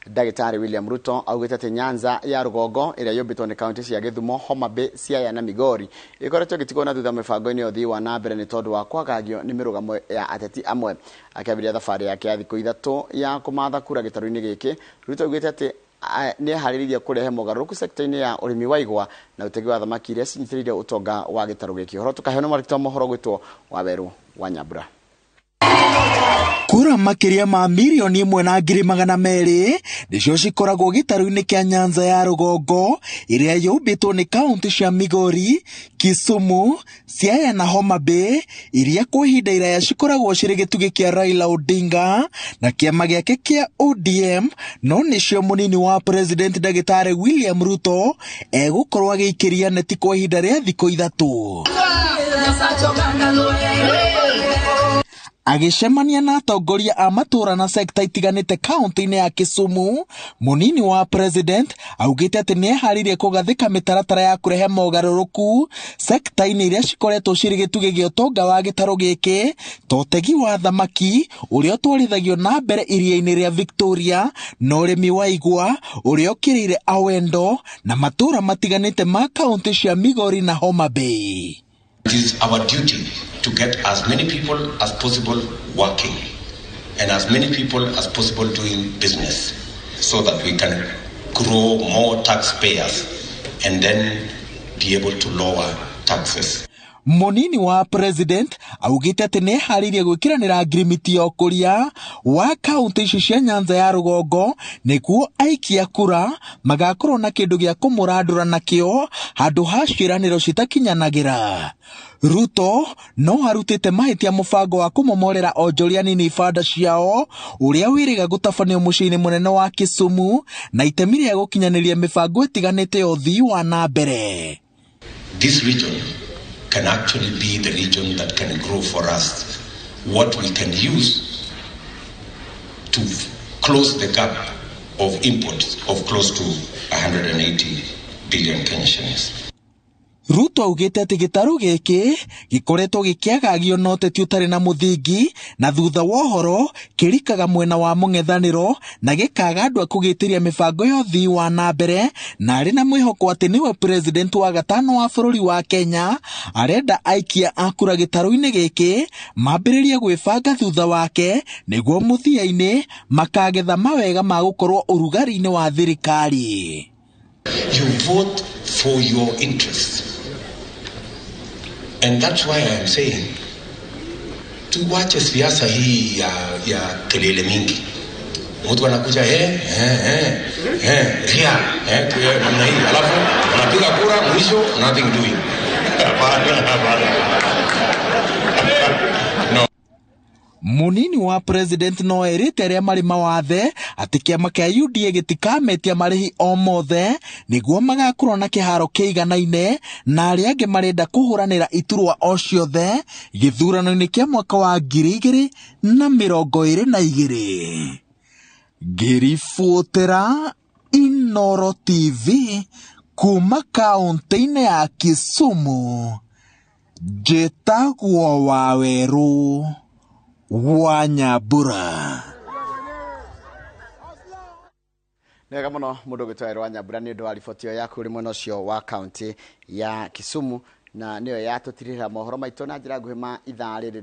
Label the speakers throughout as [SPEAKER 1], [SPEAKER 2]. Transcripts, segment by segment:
[SPEAKER 1] Ndagĩtarĩ William Ruto augĩte atĩ Nyanza ya Rugongo ĩrĩa yũmbĩtwo nĩ kaunti cia Gĩthumo, Homa Bay, Siaya na Migori ĩkoretwo ĩgĩtigwo na thutha mĩbango-inĩ ũthii wa na mbere nĩ tondũ wa kwagagio nĩ mĩrũgamo ya ateti amwe. Akĩambĩrĩria thabarĩ yake ya thikũ ithatũ ya kũmatha kura gĩtarũ-inĩ gĩkĩ, Ruto augĩte atĩ nĩ eharĩrĩirie kũrehe mogarũrũku sekta-inĩ ya ũrĩmi wa igwa na ũtegi wa thamaki iria cinyitĩrĩire ũtonga wa gĩtarũ gĩkĩ. Ũhoro tũkaheo nĩ mwandĩki wa mohoro gwĩtwo Waweru wa Nyambura.
[SPEAKER 2] Kura makiria ma milioni 1,200,000 nicio cikoragwo gĩtarũ-inĩ kĩa Nyanza ya Rugongo ĩrĩa yũmbĩtwo nĩ kaunti cia Migori, Kisumu, Siaya na Homa Bay, iria kwa ihinda iraya cikoragwo cirĩ gĩtugĩ kĩa Raila Odinga na kĩama gĩake kĩa ODM, no nĩcio mũnini wa president Ndagĩtarĩ William Ruto egũkorwo agĩikĩria neti kwa ihinda rĩa thikũ ithatũ. Agĩcemania na atongoria a matũra na sekta itiganĩte kaunti-inĩ ya Kisumu, mũnini wa president augĩte atĩ nĩ eharĩirie kũgathĩka mĩtaratara ya kũrehe mogarũrũku sekta-inĩ iria cikoretwo cirĩ gĩtugĩ gĩa ũtonga wa gĩtarũ gĩkĩ, ta ũtegi wa thamaki ũrĩa ũtwarithagio na mbere iria-inĩ rĩa Victoria na ũrĩmi wa igwa ũrĩa ũkĩrĩire Awendo na matũra matiganĩte ma kaunti cia Migori na Homa Bay.
[SPEAKER 3] It is our duty to get as many people as possible working and as many people as possible doing business so that we can grow more taxpayers and then be able to lower taxes.
[SPEAKER 2] Mũnini wa president augĩte atĩ nĩ eharĩirie gwĩkĩranĩra ngirimiti ya ũkũria wa kaunti ici cia Nyanza ya Rugongo nĩguo aikia kura magakorwo na kĩndũ gĩa kũmũrandũra nakĩo handũ ha ciĩranĩro citakinyanagĩra. Ruto no arutĩte mahĩtia mũbango wa kũmomorera onjoria nini ibanda ciao ũrĩa wĩrĩga gũtabanio mũciĩ-inĩ mũnene wa Kisumu na itemi rĩa gũkinyanĩria mĩbango ĩtiganĩte ya ũthii wa na mbere.
[SPEAKER 3] This region can actually be the region that can grow for us what we can use to close the gap of imports of close to 180 billion Kenyan shillings.
[SPEAKER 2] Ruto augĩte atĩ gĩtarũ gĩkĩ gĩkoretwo gĩkĩagagio na ũteti ũtarĩ na mũthingi na thutha wa ũhoro kĩrikaga mwena wa mũng'ethanĩro na gĩkaga andũ a kũgĩtĩria mĩbango ya ũthii wa na mbere, na arĩ na mwĩhoko atĩ nĩwe president wa gatano wa bũrũri wa Kenya arenda aikia a kura gĩtarũ-inĩ gĩkĩ mambĩrĩrie gwĩbanga thutha wake nĩguo mũthia-inĩ makagetha mawega ma gũkorwo ũrugarĩ-inĩ wa thirikari.
[SPEAKER 3] You vote for your interests. And that's why I am saying, tuwache siasa hii ya kelele mingi. Mtu anakuja ria namna hii, alafu anapiga kura, mwisho nothing doing. No.
[SPEAKER 2] Munini wa president no erĩte arĩa marĩ mawathe atĩ kĩama kĩa UDA gĩtikametia marĩhi o mothe nĩguo magakorwo na kĩharo kĩiganaine na arĩa angĩ marenda kũhũranĩra iturwa o ciothe gĩthurano-inĩ kĩa mwaka wa 2022. Ngĩribotera Inooro TV kuma kaunti-inĩ ya Kisumu, njĩtagwo Waweru wa Nyambura.
[SPEAKER 1] Nega mũno mũndũ gwĩtwo wa Nyambura nĩ ũndũ wa riboti ya kũrĩ mwena ũcio wa kaunti ya Kisumu, na nĩyo yatũtirĩra mohoro maitũ na njĩra nguhĩ ma ithaa rĩrĩ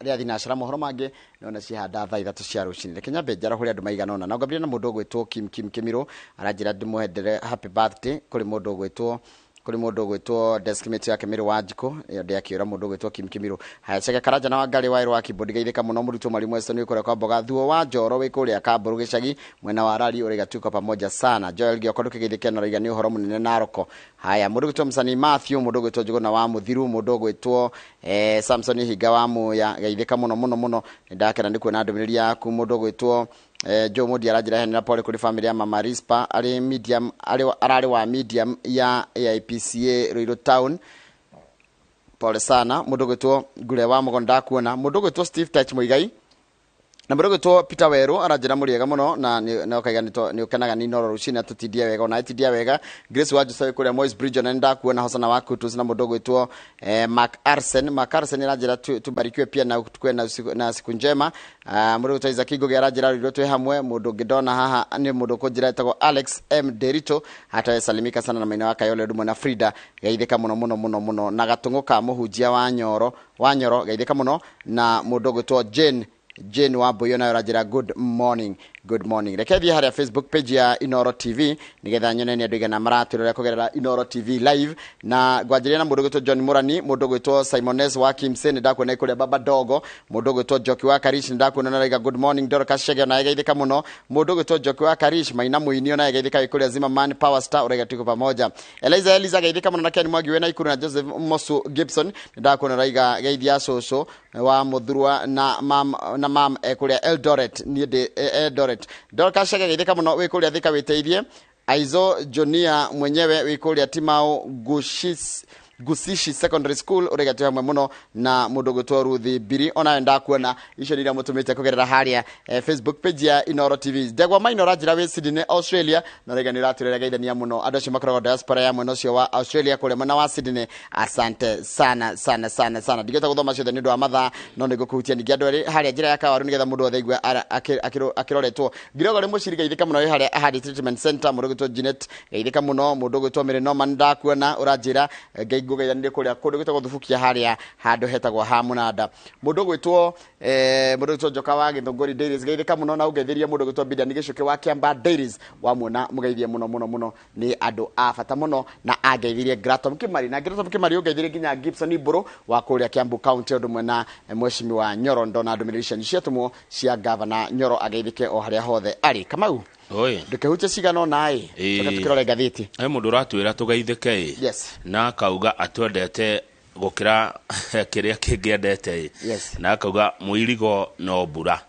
[SPEAKER 1] rĩa thinacara. Mohoro mangĩ nona cihanda thaa 3 cia rũcinĩ. Reke nyambe njarahũre andũ maigana ũna, na ngambĩrĩria na mũndũ gwĩtwo Kim Kimiro aranjĩra ndĩmũhendere happy birthday kũrĩ mũndũ gwĩtwo deskmate yake Mĩrũ wa Njikũ ĩyo akĩũra mũndũ gwĩtwo Kim Kimiro. Haya Chege Karanja na Wangari wa Irwa Kibodi geithĩka mũno mũrutwo Mwalimu Weston wĩkũrĩa kwa Mboga Thuo wa Njoro wĩkũrĩa Kambũrũ gĩcagi mwena wa Rari ũrĩ gatuko pamoja sana. Joel Gĩoko kĩgeithĩke na Raiga nĩ ũhoro mũnene Naroko. Haya mũndũ gwĩtwo Msanii Matthew, mũndũ gwĩtwo Njũgũna wa Mũthiru, mũndũ gwĩtwo Samson Higa wa Muya geithĩka mũno nĩndakena nĩ kuona ndũmĩrĩri yaku. Mũndũ gwĩtwo Joe Modi aranjĩra henera pole kuri family ya Mama Rispa ararĩ wa medium ya AIPCA Ruiru Town, pole sana. Mũndũ gwĩtwo Ngure wa Mũgonda kuona. Mũndũ gwĩtwo Steve Touch Muigai na mũndũ gwĩtwo Peter Weru aranjĩra mũrĩega mũno na ũkaiga nĩ ũkenaga ni Inoro rũcinĩ atũtindie wega ona ĩtindie wega. Grace Wanjũ kũrĩa Moy's Bridge na ndakuona Hosana wa Kutus na mũndũ gwĩtwo Mark Arsen aranjĩra tubarikiwe pia na tukue na siku njema. Mũndũ gwĩtwo Isaac Ngũgĩ aranjĩra rĩrwo twĩ hamwe. Mũndũ ngĩndona haha nĩ mũndũ kũnjĩra etagwo Alex M Derito hata salimika sana na Maina wa Kayole ndumwe na Frida gaithĩka mũno na gatũng'ũ ka mũhunjia wa Nyoro gaithĩka mũno na mũndũ gwĩtwo Jane wa Boyo na rajira good morning. Reke thiĩ harĩa Facebook page ya Inoro TV nigetha nyone nĩ andũ igana maratwĩrora kũgerera Inoro TV live na ngwanjĩrĩria na mũndũ gwĩtwo John Murani, mũndũ gwĩtwo Simones wa Kimse ndakuona kũrĩa Baba Dogo, mũndũ gwĩtwo Joki wa Karish ndakuona na raiga good morning Dorcas Shege na geithĩka mũno, mũndũ gwĩtwo Joki wa Karish Maina Muini na geithĩka kũrĩa Zimmerman Power Star urega tuko pamoja. Eliza geithĩka mũno na Ken Mwangi wena Ikuru na Joseph Mosu Gibson ndakuona raiga geithia soso wa Muthurwa na mam kũrĩa Eldoret ni Eldoret. Dorcas Shege geithĩka mũno wĩ kũrĩa Thika wĩteithie. Aizo Jonia mwenyewe wĩ kũrĩa Timao Gusishi Secondary School urega hamwe muno na mũndũ gwĩtwo Ruthi Biri ona ndakuona icio nĩ iria mũtũmĩte kũgerera harĩa Facebook page ya Inoro TV. Ndegwa Maina ranjĩra wĩ Sydney Australia na rega nĩ ratũrera geithania mũno andũ acio makoragwo diaspora ya mwena ũcio wa Australia kũrĩa mwena wa Sydney. Asante sana ndigĩta gũthoma ciothe nĩ ũndũ wa mathaa no nĩ gũkũhutia ningĩ andũ erĩ harĩa njĩra ya Kawaru nĩgetha mũndũ othe igwe akĩroretwo. Ngĩrogo rĩ mũciri geithĩka mũno wĩ harĩa Ahadi Treatment Center, mũndũ gwĩtwo Janet geithĩka mũno, mũndũ gwĩtwo Mary Norman ndakuona ũranjĩra ngũgeithania kũrĩa kũndũ gwĩtagwo Thubukia harĩa handũ hetagwo ha Mũnanda. Mũndũ gwĩtwo Joka wa Gĩthũngũri Dairies geithĩka mũno na ũgeithĩrie mũndũ gwĩtwo Bidani Gĩcũkĩ wa Kiamba Dairies wa muona mũgeithie mũno nĩ andũ a bata mũno na ageithirie Gratom Kimari na Gratom Kimari ũgeithirie nginya Gibson Iburu wa kũrĩa Kiambu County ũndũ mwena Mheshimiwa Nyoro ndona ndũmĩrĩri ciatũmwo cia Governor Nyoro ageithĩke o harĩa hothe arĩ. Kamau
[SPEAKER 4] oi
[SPEAKER 1] ndũkehute cigano naĩ tukĩrora ngathĩti
[SPEAKER 4] mũndũ ratwĩra tũgeithĩke
[SPEAKER 1] yes
[SPEAKER 4] na akauga atwendete gũkĩra kĩrĩa kĩngĩendete na akauga mũirigo no mbura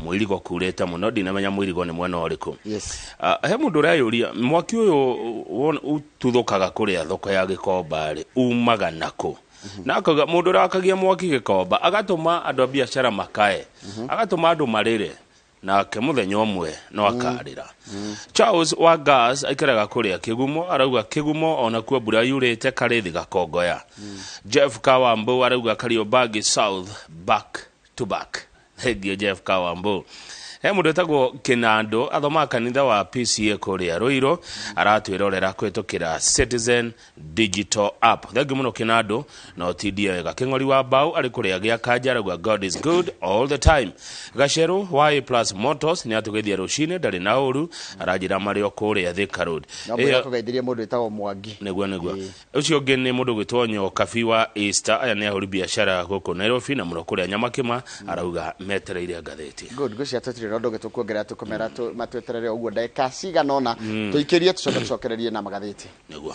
[SPEAKER 4] mũirigo kurĩte mũno ndinamenya mũirigo nĩ mwena ũrĩkũ he mũndũ ũreyũria mwaki ũyũ tuthũkaga kũrĩa thoko ya Gĩkomba rĩ umaga nakũ na akauga mũndũ rakagia mwaki Gĩkomba agatũma andũ a biacara makae agatũma andũ marĩre nake mũthenya ũmwe no akarĩra. Charles wa Gas aikaraga kũrĩa Kĩgumo arauga Kĩgumo ona kuo mbura yurĩte Karĩthi Gakongoya. Jeff Kawambu arauga Kariobangi South back to back. Thengio Jeff Kawambu. He mũndũ etagwo Kĩnandũ athoma kanitha wa PCA kũrĩa Rũirũ aratwĩrorera kũhĩtũkĩra Citizen Digital App. Thengio mũno Kĩnandũ no tindie wega. Kĩng'ori wa Mbau arĩ kũrĩa gĩa Kanja arauga God is good all the time. Gacerũ wa A+ Motors nĩ atũgeithia rũcinĩ ndarĩ na ũru aranjĩra marĩ o kũrĩa Thika Road.
[SPEAKER 1] Kũgeithĩrie mũndũ etagwo Mwangi.
[SPEAKER 4] Nĩguo. Ũcio ũngĩ nĩ mũndũ gwĩtwo Nyokabi wa Easter aya nĩ ahũri biacara gũkũ Nairobi na mũno kũrĩa Nyamakĩma arauga metereire ngathĩti.
[SPEAKER 1] Good gũciatũtirĩ ndo gĩtũkuongerera tũkomera matweterere ũguo ndagĩka cigana ona tũikĩrie tũcokererie na magathĩti.
[SPEAKER 4] Nĩguo.